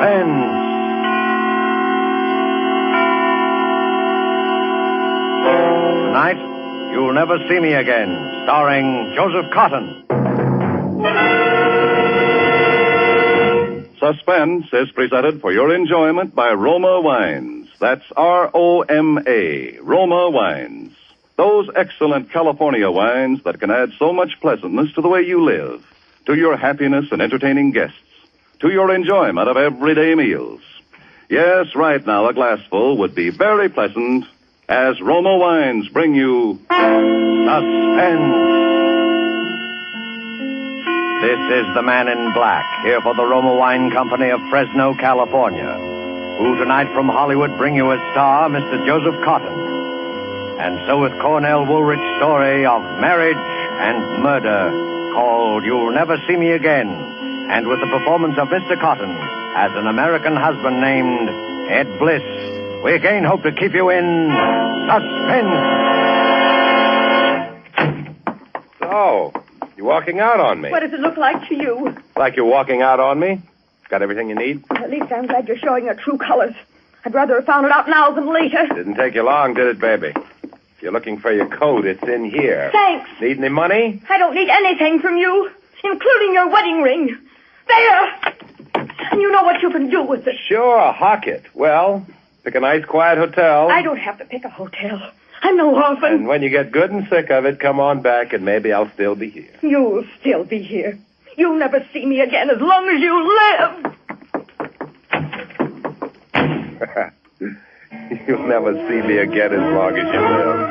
Suspense. Tonight, You'll Never See Me Again, starring Joseph Cotton. Suspense is presented for your enjoyment by Roma Wines. That's R-O-M-A, Roma Wines. Those excellent California wines that can add so much pleasantness to the way you live, to your happiness in entertaining guests, to your enjoyment of everyday meals. Yes, right now a glassful would be very pleasant as Roma Wines bring you Suspense. This is the Man in Black, here for the Roma Wine Company of Fresno, California, who tonight from Hollywood bring you as star Mr. Joseph Cotton. And so with Cornell Woolrich's story of marriage and murder called You'll Never See Me Again, and with the performance of Mr. Cotton as an American husband named Ed Bliss, we again hope to keep you in suspense. So, you walking out on me? What does it look like to you? Like you're walking out on me? Got everything you need? At least I'm glad you're showing your true colors. I'd rather have found it out now than later. Didn't take you long, did it, baby? If you're looking for your coat, it's in here. Thanks. Need any money? I don't need anything from you, including your wedding ring. There! And you know what you can do with it. Sure, hock it. Well, pick a nice, quiet hotel. I don't have to pick a hotel. I'm no orphan. And when you get good and sick of it, come on back and maybe I'll still be here. You'll still be here. You'll never see me again as long as you live. You'll never see me again as long as you live.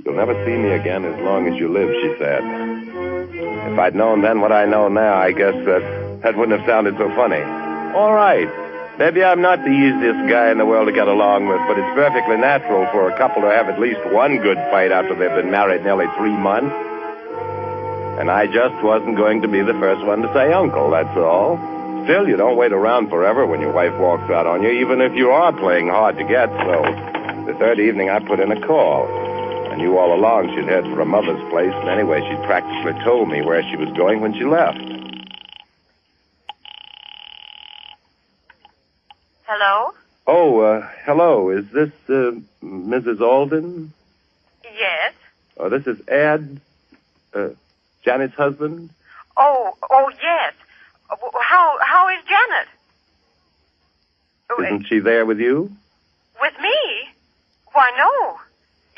You'll never see me again as long as you live, she said. If I'd known then what I know now, I guess that wouldn't have sounded so funny. All right. Maybe I'm not the easiest guy in the world to get along with, but it's perfectly natural for a couple to have at least one good fight after they've been married nearly 3 months. And I just wasn't going to be the first one to say uncle, that's all. Still, you don't wait around forever when your wife walks out on you, even if you are playing hard to get. So the third evening, I put in a call. I knew all along she'd head for her mother's place, and anyway, she'd practically told me where she was going when she left. Hello? Oh, hello. Is this, Mrs. Alden? Yes. Oh, this is Ed, Janet's husband? Oh, yes. How is Janet? Isn't she there with you? With me? Why, no.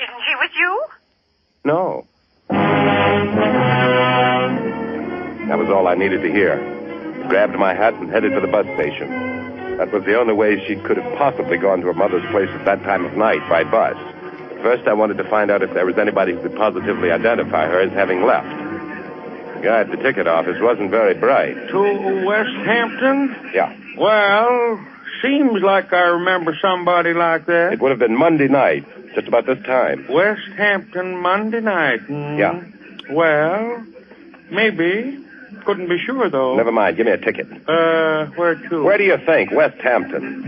Isn't she with you? No. That was all I needed to hear. I grabbed my hat and headed for the bus station. That was the only way she could have possibly gone to her mother's place at that time of night, by bus. First, I wanted to find out if there was anybody who could positively identify her as having left. The guy at the ticket office wasn't very bright. To West Hampton? Yeah. Well, seems like I remember somebody like that. It would have been Monday night, just about this time. West Hampton, Monday night. Yeah. Well, maybe. Couldn't be sure, though. Never mind. Give me a ticket. Where to? Where do you think? West Hampton.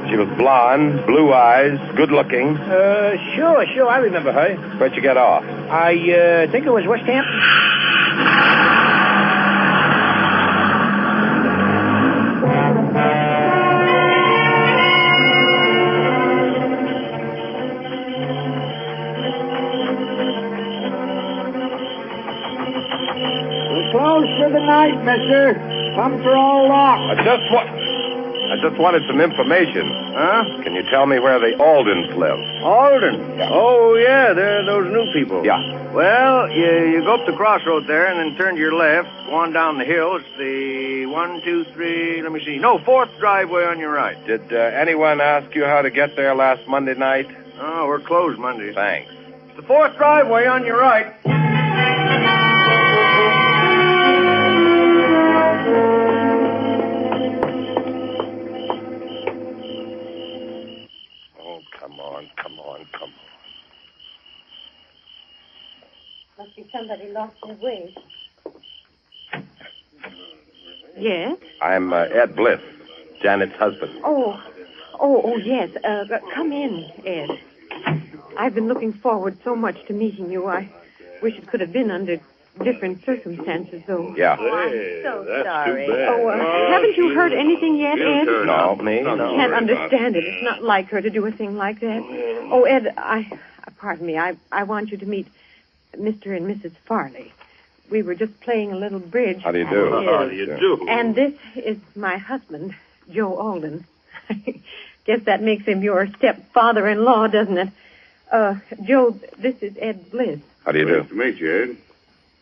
She was blonde, blue eyes, good looking. Sure, I remember her. Where'd you get off? I think it was West Hampton. We're closed for the night, mister. Pumps are all locked. I just wanted some information. Huh? Can you tell me where the Aldens live? Alden? Yeah. Oh, yeah, they're those new people. Yeah. Well, you go up the crossroad there and then turn to your left, go on down the hill. It's the 1, 2, 3, let me see. No, 4th driveway on your right. Did anyone ask you how to get there last Monday night? Oh, we're closed Monday. Thanks. It's the 4th driveway on your right. Oh, come on. Must be somebody lost their way. Yes? I'm Ed Bliss, Janet's husband. Oh, yes. Come in, Ed. I've been looking forward so much to meeting you. I wish it could have been under different circumstances, though. Yeah. Oh, I'm so sorry. Too bad. Oh, haven't you heard anything yet, Ed? No, me? I No. can't understand it. It's not like her to do a thing like that. Oh, Ed, pardon me. I want you to meet Mr. and Mrs. Farley. We were just playing a little bridge. How do you do? How do you do? And this is my husband, Joe Alden. Guess that makes him your stepfather-in-law, doesn't it? Joe, this is Ed Bliss. How do you do? Nice to meet you, Ed.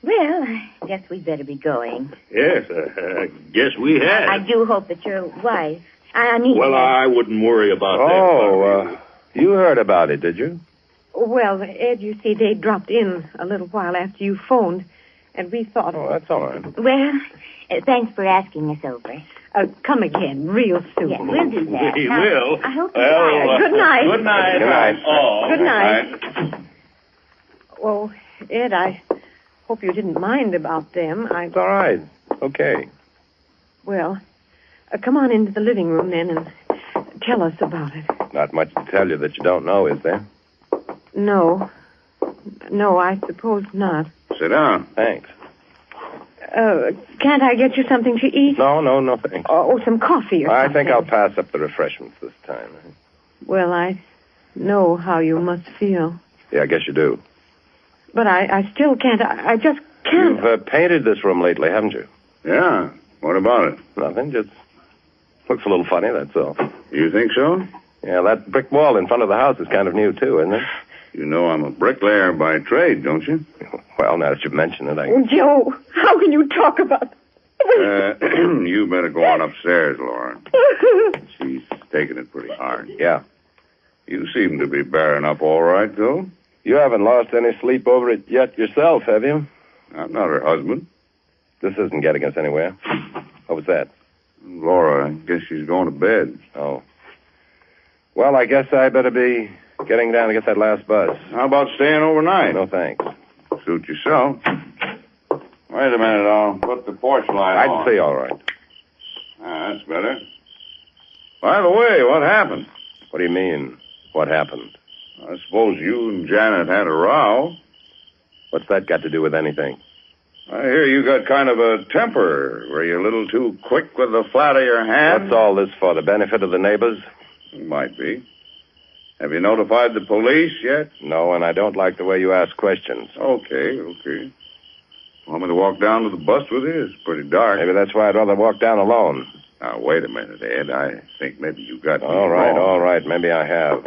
Well, I guess we'd better be going. Yes, I guess we have. I do hope that your wife... I mean... Well, I wouldn't worry about that. You heard about it, did you? Well, Ed, you see, they dropped in a little while after you phoned, and we thought... Oh, that's all right. Well, thanks for asking us over. Come again, real soon. Yeah, we'll do that. We Now, will. I hope Good night. Good night. Good night. Oh, Good night. Oh, Ed, I hope you didn't mind about them. It's all right. Okay. Well, come on into the living room then and tell us about it. Not much to tell you that you don't know, is there? No, I suppose not. Sit down. Thanks. Can't I get you something to eat? No, thanks. Or some coffee or I something? think I'll pass up the refreshments this time. Well, I know how you must feel. Yeah, I guess you do. But I still can't. I just can't. You've painted this room lately, haven't you? Yeah. What about it? Nothing, just looks a little funny, that's all. You think so? Yeah, that brick wall in front of the house is kind of new, too, isn't it? You know I'm a bricklayer by trade, don't you? Well, now that you mention it, Oh, Joe, how can you talk about... You better go on upstairs, Laura. She's taking it pretty hard. Yeah. You seem to be bearing up all right, though. You haven't lost any sleep over it yet yourself, have you? I'm not her husband. This isn't getting us anywhere. What was that? Laura, I guess she's going to bed. Oh. Well, I guess I better be getting down to get that last bus. How about staying overnight? No, thanks. Suit yourself. Wait a minute, I'll put the porch light on. I'd see all right. That's better. By the way, what happened? What do you mean, what happened? I suppose you and Janet had a row. What's that got to do with anything? I hear you got kind of a temper. Were you a little too quick with the flat of your hand? What's all this for, the benefit of the neighbors? Might be. Have you notified the police yet? No, and I don't like the way you ask questions. Okay. Want me to walk down to the bus with you? It's pretty dark. Maybe that's why I'd rather walk down alone. Now, wait a minute, Ed. I think maybe you got me All right. Maybe I have.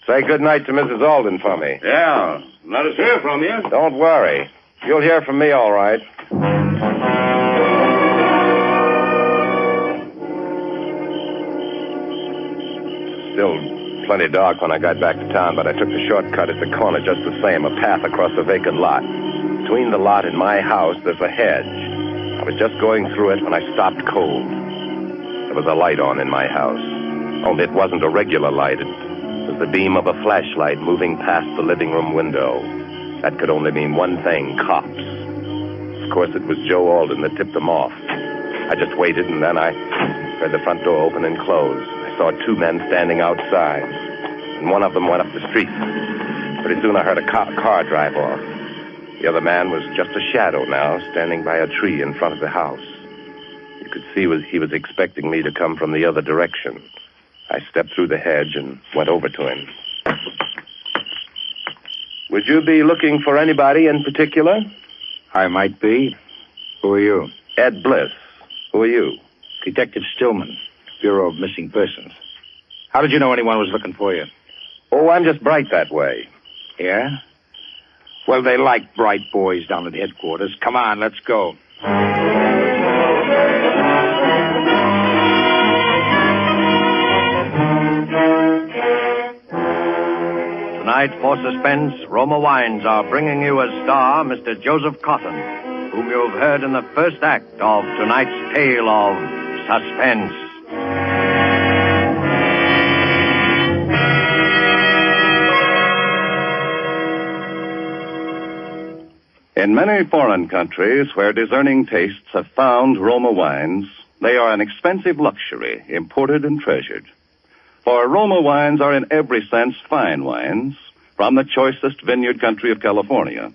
Say good night to Mrs. Alden for me. Yeah. Let us hear from you. Don't worry. You'll hear from me all right. Still plenty dark when I got back to town, but I took the shortcut at the corner just the same, a path across a vacant lot. Between the lot and my house, there's a hedge. I was just going through it when I stopped cold. There was a light on in my house. Only it wasn't a regular light. It was the beam of a flashlight moving past the living room window. That could only mean one thing, cops. Of course, it was Joe Alden that tipped them off. I just waited, and then I heard the front door open and close. I saw two men standing outside, and one of them went up the street. Pretty soon I heard a car drive off. The other man was just a shadow now, standing by a tree in front of the house. You could see he was expecting me to come from the other direction. I stepped through the hedge and went over to him. Would you be looking for anybody in particular? I might be. Who are you? Ed Bliss. Who are you? Detective Stillman, Bureau of Missing Persons. How did you know anyone was looking for you? Oh, I'm just bright that way. Yeah? Well, they like bright boys down at headquarters. Come on, let's go. Tonight, for Suspense, Roma Wines are bringing you as star Mr. Joseph Cotton, whom you have heard in the first act of tonight's tale of Suspense. In many foreign countries where discerning tastes have found Roma wines, they are an expensive luxury, imported and treasured. For Roma wines are in every sense fine wines, from the choicest vineyard country of California.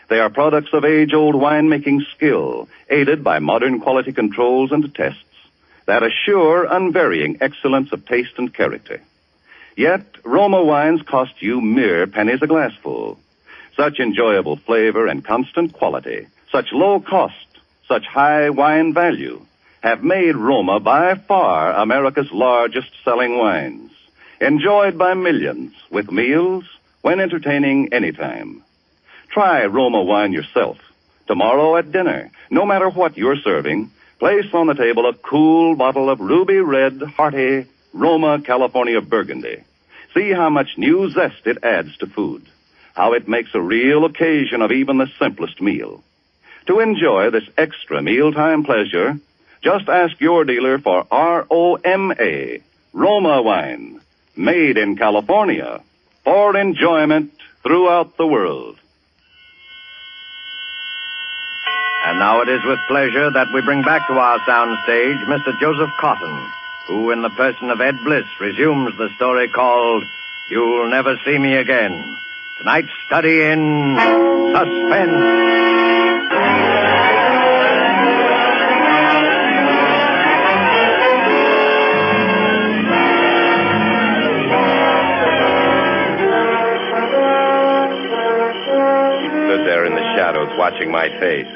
They are products of age-old winemaking skill, aided by modern quality controls and tests that assure unvarying excellence of taste and character. Yet, Roma wines cost you mere pennies a glassful. Such enjoyable flavor and constant quality, such low cost, such high wine value, have made Roma by far America's largest selling wines, enjoyed by millions with meals when entertaining anytime. Try Roma wine yourself. Tomorrow at dinner, no matter what you're serving, place on the table a cool bottle of ruby red, hearty Roma California Burgundy. See how much new zest it adds to food, how it makes a real occasion of even the simplest meal. To enjoy this extra mealtime pleasure, just ask your dealer for ROMA, Roma wine, made in California, for enjoyment throughout the world. And now it is with pleasure that we bring back to our soundstage Mr. Joseph Cotton, who, in the person of Ed Bliss, resumes the story called You'll Never See Me Again. Tonight's study in suspense. Shadows watching my face.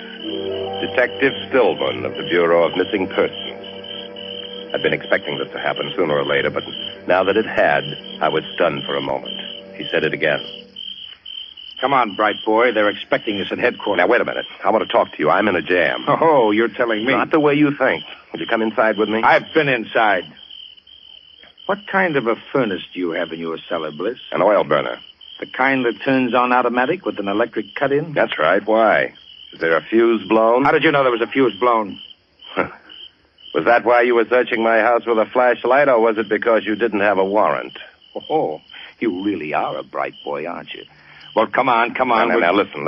Detective Stillman of the Bureau of Missing Persons. I'd been expecting this to happen sooner or later, but now that it had, I was stunned for a moment. He said it again. Come on, bright boy. They're expecting us at headquarters. Now, wait a minute. I want to talk to you. I'm in a jam. Oh, you're telling me. Not the way you think. Would you come inside with me? I've been inside. What kind of a furnace do you have in your cellar, Bliss? An oil burner. The kind that turns on automatic with an electric cut-in? That's right. Why? Is there a fuse blown? How did you know there was a fuse blown? Was that why you were searching my house with a flashlight, or was it because you didn't have a warrant? Oh, you really are a bright boy, aren't you? Well, come on. Now, listen.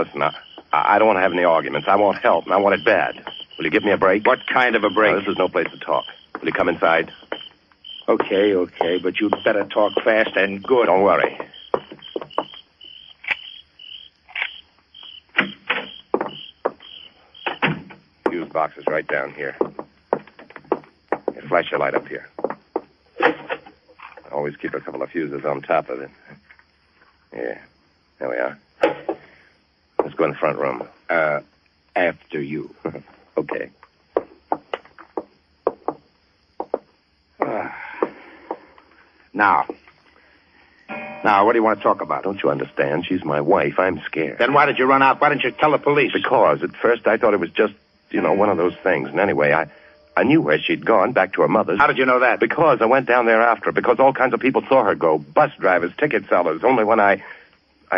I don't want to have any arguments. I want help, and I want it bad. Will you give me a break? What kind of a break? No, this is no place to talk. Will you come inside? Okay, but you'd better talk fast and good. Don't worry. Fuse box is right down here. Flash your light up here. Always keep a couple of fuses on top of it. Yeah, there we are. Let's go in the front room. After you. Okay. Now, what do you want to talk about? Don't you understand? She's my wife. I'm scared. Then why did you run out? Why didn't you tell the police? Because at first I thought it was just, one of those things. And anyway, I knew where she'd gone, back to her mother's. How did you know that? Because I went down there after her. Because all kinds of people saw her go. Bus drivers, ticket sellers. Only when I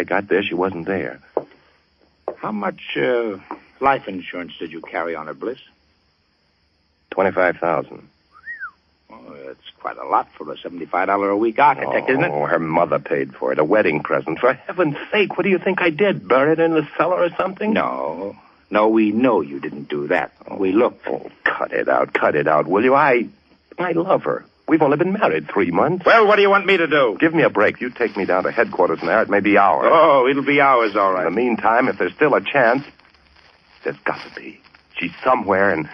got there, she wasn't there. How much life insurance did you carry on her, Bliss? $25,000. Oh, that's quite a lot for a $75 a week architect, isn't it? Oh, her mother paid for it. A wedding present. For heaven's sake, what do you think I did? Bury it in the cellar or something? No, we know you didn't do that. We looked. Oh, cut it out, will you? I love her. We've only been married 3 months. Well, what do you want me to do? Give me a break. You take me down to headquarters now. It may be hours. Oh, it'll be hours, all right. In the meantime, if there's still a chance, there's got to be. She's somewhere, and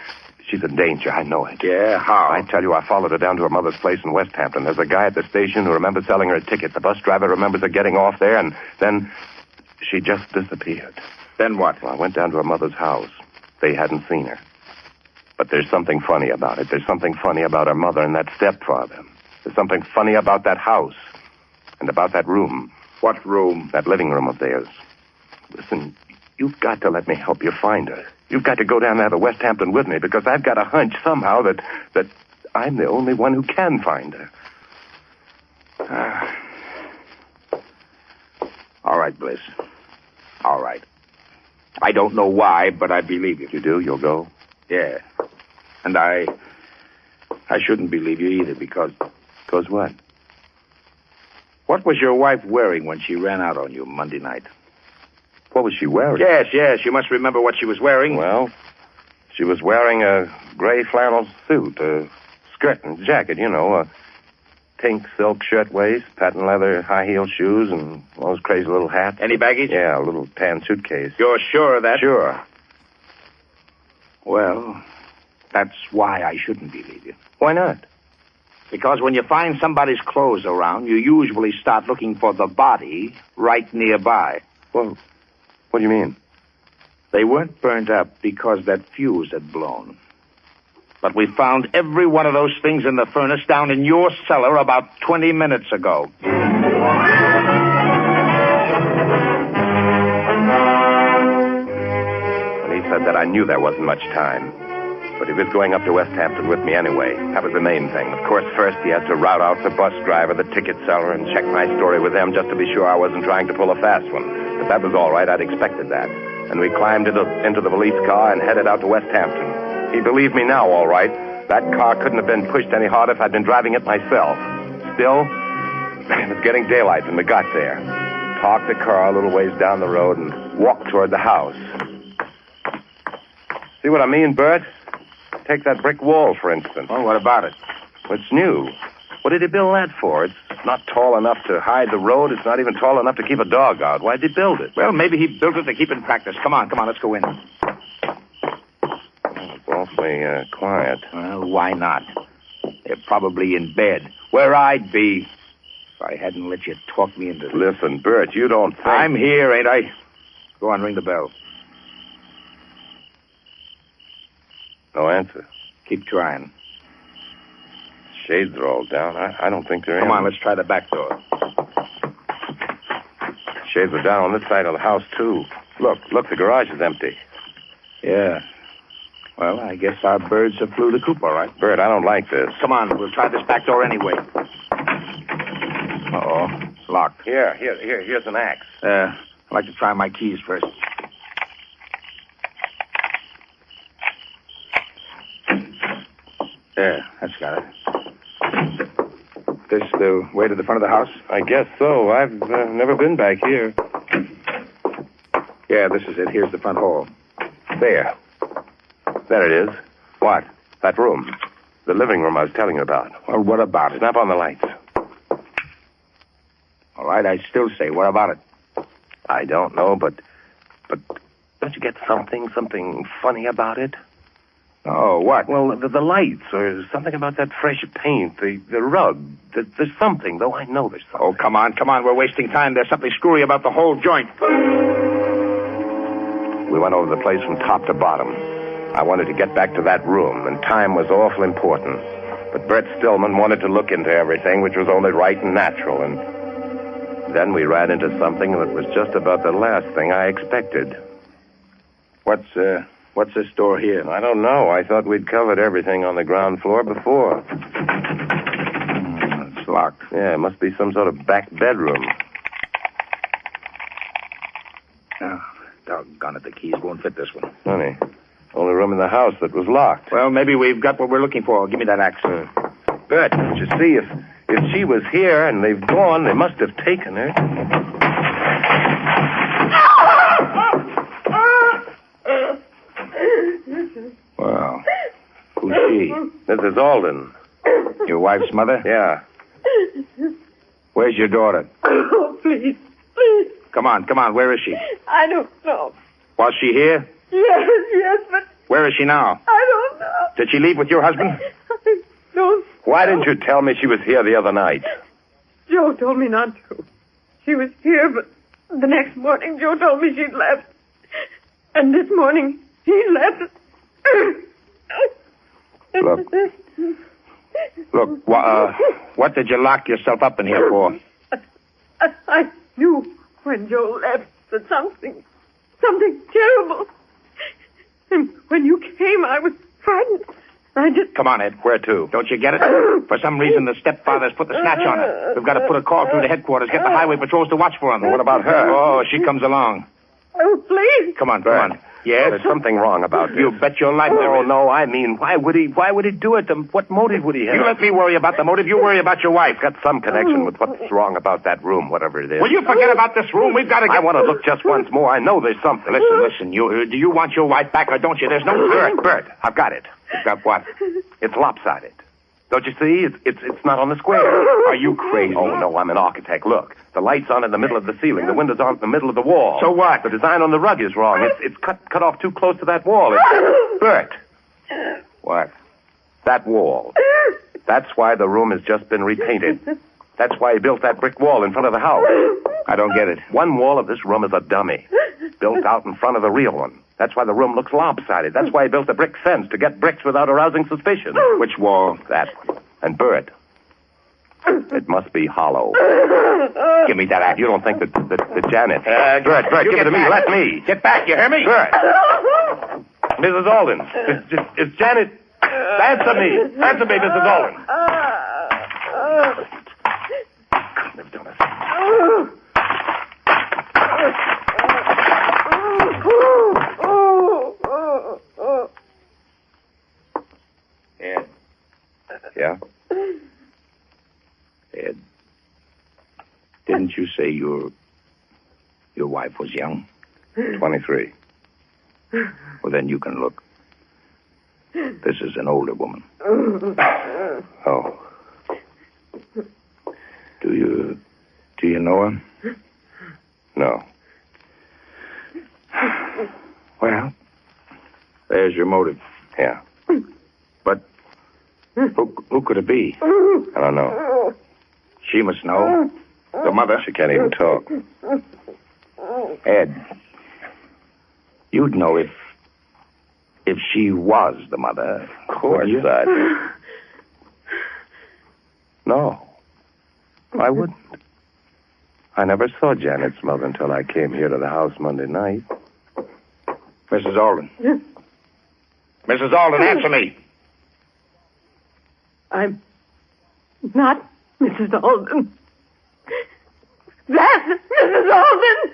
she's in danger. I know it. Yeah, how? I tell you, I followed her down to her mother's place in West Hampton. There's a guy at the station who remembers selling her a ticket. The bus driver remembers her getting off there, and then she just disappeared. Then what? Well, I went down to her mother's house. They hadn't seen her. But there's something funny about it. There's something funny about her mother and that stepfather. There's something funny about that house. And about that room. What room? That living room of theirs. Listen, you've got to let me help you find her. You've got to go down there to West Hampton with me, because I've got a hunch somehow that I'm the only one who can find her. All right, Bliss. All right. I don't know why, but I believe you. You do? You'll go? Yeah. And I shouldn't believe you either, because... Because what? What was your wife wearing when she ran out on you Monday night? What was she wearing? Yes. You must remember what she was wearing. Well, she was wearing a gray flannel suit, a skirt and jacket, Pink silk shirtwaist, patent leather high-heel shoes, and those crazy little hats. Any baggage? Yeah, a little tan suitcase. You're sure of that? Sure. Well, that's why I shouldn't believe you. Why not? Because when you find somebody's clothes around, you usually start looking for the body right nearby. Well, what do you mean? They weren't burned up because that fuse had blown. But we found every one of those things in the furnace down in your cellar about 20 minutes ago. When he said that, I knew there wasn't much time. But he was going up to West Hampton with me anyway. That was the main thing. Of course, first he had to route out the bus driver, the ticket seller, and check my story with them just to be sure I wasn't trying to pull a fast one. But that was all right. I'd expected that. And we climbed into the police car and headed out to West Hampton. He believed me now, all right. That car couldn't have been pushed any harder if I'd been driving it myself. Still, it was getting daylight when we got there. Parked the car a little ways down the road and walked toward the house. See what I mean, Bert? Take that brick wall, for instance. Oh, what about it? It's new. What did he build that for? It's not tall enough to hide the road. It's not even tall enough to keep a dog out. Why'd he build it? Well, maybe he built it to keep in practice. Come on, let's go in. It's awfully quiet. Well, why not? They're probably in bed. Where I'd be if I hadn't let you talk me into this. Listen, Bert, you don't think... I'm here, ain't I? Go on, ring the bell. No answer. Keep trying. Shades are all down. I don't think they're in. Come on, let's try the back door. Shades are down on this side of the house, too. Look, the garage is empty. Yeah. Well, I guess our birds have flew the coop, all right. Bert, I don't like this. Come on, we'll try this back door anyway. Uh-oh, it's locked. Here's an axe. I'd like to try my keys first. There, that's got it. This the way to the front of the house? I guess so. I've never been back here. Yeah, this is it. Here's the front hall. There it is. What? That room. The living room I was telling you about. Well, what about it? Snap on the lights. All right, I still say, what about it? I don't know, but don't you get something funny about it? Oh, what? Well, the lights, or something about that fresh paint, the rug. There's something, though I know there's something. Oh, come on. We're wasting time. There's something screwy about the whole joint. We went over the place from top to bottom. I wanted to get back to that room, and time was awful important. But Brett Stillman wanted to look into everything, which was only right and natural, and then we ran into something that was just about the last thing I expected. What's this door here? I don't know. I thought we'd covered everything on the ground floor before. It's locked. Yeah, it must be some sort of back bedroom. Oh, doggone it, the keys won't fit this one. Funny. Only room in the house that was locked. Well, maybe we've got what we're looking for. Give me that axe. Bert, don't you see, if she was here and they've gone, they must have taken her. Well, who's she? This is Alden. Your wife's mother? Yeah. Where's your daughter? Oh, please. Come on. Where is she? I don't know. Was she here? Yes, but Where is she now? I don't know. Did she leave with your husband? I don't. Why didn't you tell me she was here the other night? Joe told me not to. She was here, but the next morning Joe told me she'd left. And this morning he left. Look, what did you lock yourself up in here for? I knew when Joe left that something terrible. And when you came, I was frightened. I just... Come on, Ed. Where to? Don't you get it? For some reason, the stepfather's put the snatch on her. We've got to put a call through to headquarters, get the highway patrols to watch for him. What about her? Oh, she comes along. Oh, please. Come on. Yes? There's something wrong about this. You bet your life there is. No, I mean, why would he do it? What motive would he have? You let me worry about the motive. You worry about your wife. Got some connection with what's wrong about that room, whatever it is. Will you forget about this room? We've got to get... I want to look just once more. I know there's something. Listen. Do you want your wife back or don't you? There's no... Bert, I've got it. You've got what? It's lopsided. Don't you see? It's not on the square. Are you crazy? Oh, no, I'm an architect. Look, the light's on in the middle of the ceiling. The windows aren't in the middle of the wall. So what? The design on the rug is wrong. It's cut off too close to that wall. Bert. What? That wall. That's why the room has just been repainted. That's why he built that brick wall in front of the house. I don't get it. One wall of this room is a dummy, built out in front of the real one. That's why the room looks lopsided. That's why he built a brick fence, to get bricks without arousing suspicion. Which wall? That one. And Bert. It must be hollow. Give me that axe. You don't think that Janet... Bert, give it to me. Back. Let me. Get back, you hear me? Bert. Mrs. Alden. It's Janet. Answer me, Mrs. Alden. Couldn't have done it. Ed. Yeah? Ed. Didn't you say your wife was young? 23. Well, then you can look. This is an older woman. Oh. Do you know her? No. Well, there's your motive. Yeah. But who could it be? I don't know. She must know. The mother. She can't even talk. Ed, you'd know if she was the mother. Of course, No. I wouldn't. I never saw Janet's mother until I came here to the house Monday night. Mrs. Alden. Mrs. Alden, answer me. I'm not Mrs. Alden. That's Mrs. Alden!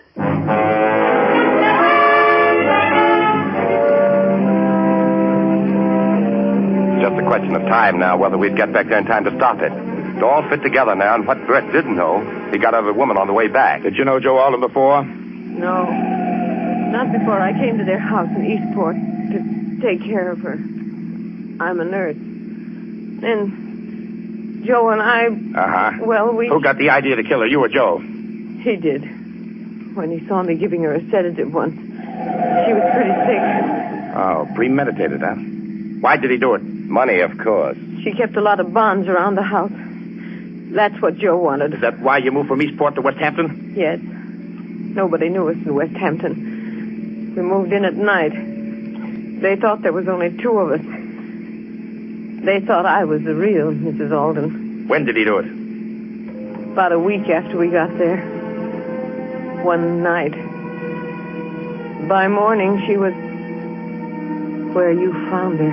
Just a question of time now, whether we'd get back there in time to stop it. It all fit together now, and what Brett didn't know, he got out of a woman on the way back. Did you know Joe Alden before? No. Not before I came to their house in Eastport to take care of her. I'm a nurse. And Joe and I... Uh-huh. Well, we... Who got the idea to kill her, you or Joe? He did. When he saw me giving her a sedative once. She was pretty sick. Oh, premeditated, huh? Why did he do it? Money, of course. She kept a lot of bonds around the house. That's what Joe wanted. Is that why you moved from Eastport to West Hampton? Yes. Nobody knew us in West Hampton. We moved in at night. They thought there was only two of us. They thought I was the real Mrs. Alden. When did he do it? About a week after we got there. One night. By morning, she was where you found her.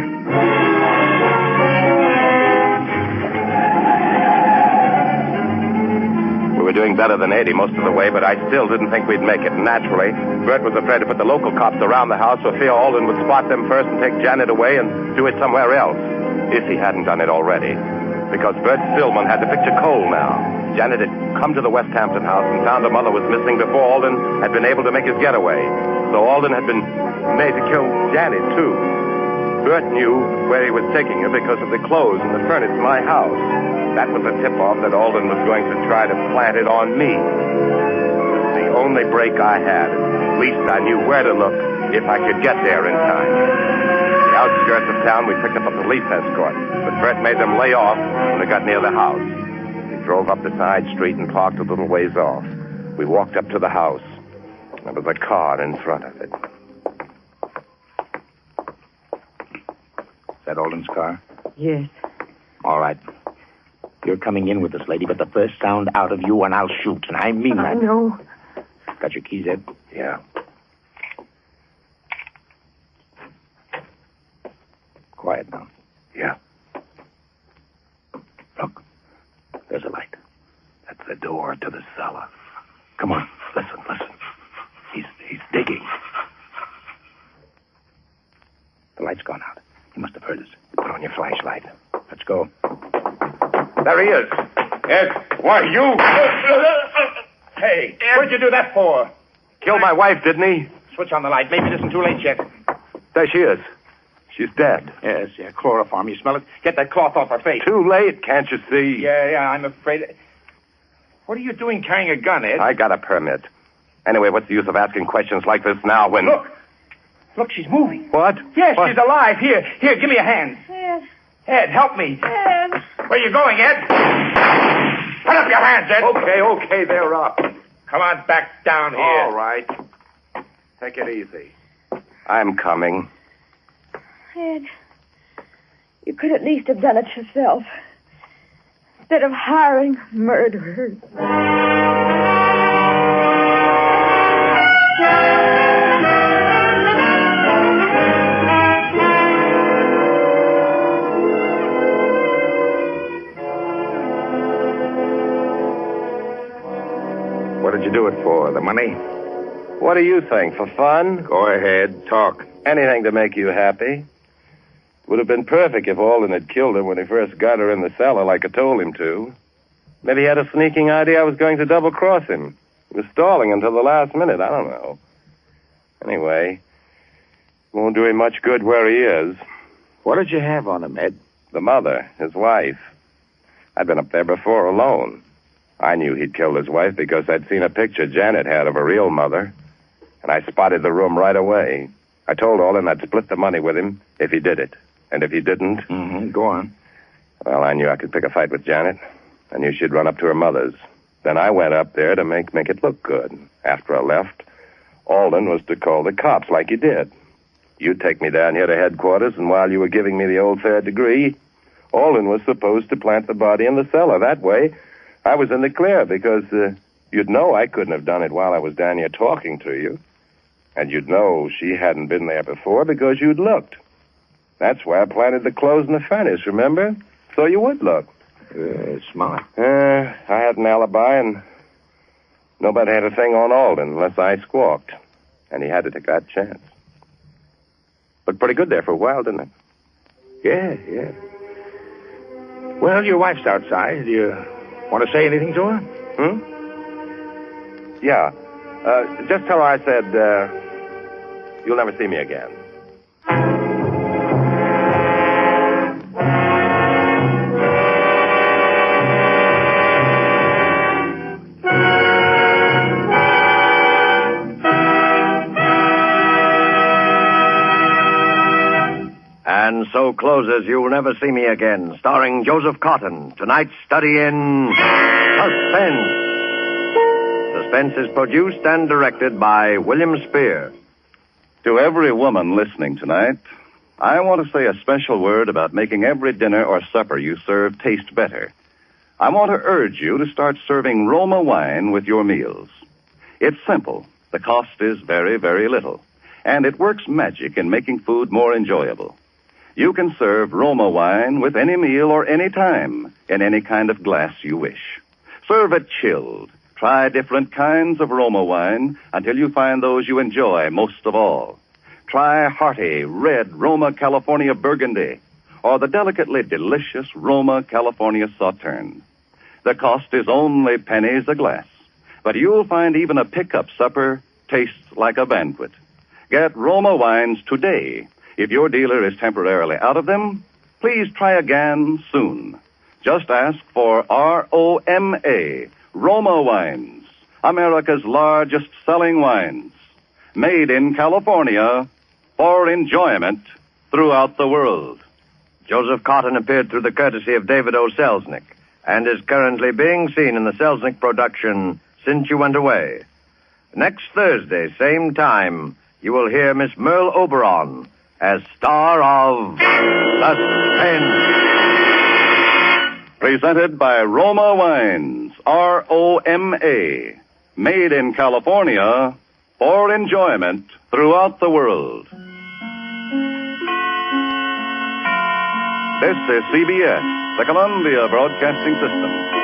We were doing better than 80 most of the way, but I still didn't think we'd make it. Naturally, Bert was afraid to put the local cops around the house for fear Alden would spot them first and take Janet away and do it somewhere else, if he hadn't done it already. Because Bert Stillman had to picture Cole now. Janet had come to the West Hampton house and found her mother was missing before Alden had been able to make his getaway. So Alden had been made to kill Janet, too. Bert knew where he was taking her because of the clothes and the furniture in my house. That was a tip-off that Alden was going to try to plant it on me. It was the only break I had. At least I knew where to look if I could get there in time. The outskirts of town, we picked up a police escort, but Bert made them lay off when they got near the house. We drove up the side street and parked a little ways off. We walked up to the house. There was a car in front of it. Is that Alden's car? Yes. All right. You're coming in with this lady, but the first sound out of you and I'll shoot, and I mean that. I know. Got your keys, Ed? Yeah. Quiet now. Yeah. Look, there's a light. That's the door to the cellar. Come on. Listen. He's digging. The light's gone out. He must have heard us. Put on your flashlight. Let's go. There he is. Ed, why, you... Hey, Ed. What'd you do that for? Killed my wife, didn't he? Switch on the light. Maybe it isn't too late yet. There she is. She's dead. Yes, yeah, chloroform. You smell it? Get that cloth off her face. Too late, can't you see? Yeah, I'm afraid. What are you doing carrying a gun, Ed? I got a permit. Anyway, what's the use of asking questions like this now when... Look, she's moving. What? Yes, What? she's alive. Here, give me a hand. Ed, help me. Ed. Where you going, Ed? Put up your hands, Ed. Okay, they're up. Come on back down here. All right. Take it easy. I'm coming. Ed, you could at least have done it yourself. Instead of hiring murderers. What did you do it for? The money? What do you think? For fun? Go ahead. Talk. Anything to make you happy. Would have been perfect if Alden had killed her when he first got her in the cellar like I told him to. Maybe he had a sneaking idea I was going to double-cross him. He was stalling until the last minute. I don't know. Anyway, won't do him much good where he is. What did you have on him, Ed? The mother, his wife. I'd been up there before alone. I knew he'd killed his wife because I'd seen a picture Janet had of a real mother. And I spotted the room right away. I told Alden I'd split the money with him if he did it. And if he didn't... Mm-hmm. Go on. Well, I knew I could pick a fight with Janet. I knew she'd run up to her mother's. Then I went up there to make it look good. After I left, Alden was to call the cops like you did. You'd take me down here to headquarters, and while you were giving me the old third degree, Alden was supposed to plant the body in the cellar. That way, I was in the clear because you'd know I couldn't have done it while I was down here talking to you. And you'd know she hadn't been there before because you'd looked. That's why I planted the clothes in the furnace, remember? So you would look. Smart. I had an alibi, and nobody had a thing on Alden unless I squawked. And he had to take that chance. Looked pretty good there for a while, didn't it? Yeah. Well, your wife's outside. Do you want to say anything to her? Yeah. Just tell her I said, you'll never see me again. And so closes You'll Never See Me Again, starring Joseph Cotton. Tonight's study in Suspense. Suspense is produced and directed by William Spear. To every woman listening tonight, I want to say a special word about making every dinner or supper you serve taste better. I want to urge you to start serving Roma wine with your meals. It's simple. The cost is very, very little. And it works magic in making food more enjoyable. You can serve Roma wine with any meal or any time in any kind of glass you wish. Serve it chilled. Try different kinds of Roma wine until you find those you enjoy most of all. Try hearty red Roma California Burgundy or the delicately delicious Roma California Sauterne. The cost is only pennies a glass, but you'll find even a pickup supper tastes like a banquet. Get Roma wines today. If your dealer is temporarily out of them, please try again soon. Just ask for ROMA, Roma Wines, America's largest selling wines, made in California for enjoyment throughout the world. Joseph Cotton appeared through the courtesy of David O. Selznick and is currently being seen in the Selznick production Since You Went Away. Next Thursday, same time, you will hear Miss Merle Oberon as star of Suspense. Presented by Roma Wines, ROMA, made in California for enjoyment throughout the world. This is CBS, the Columbia Broadcasting System.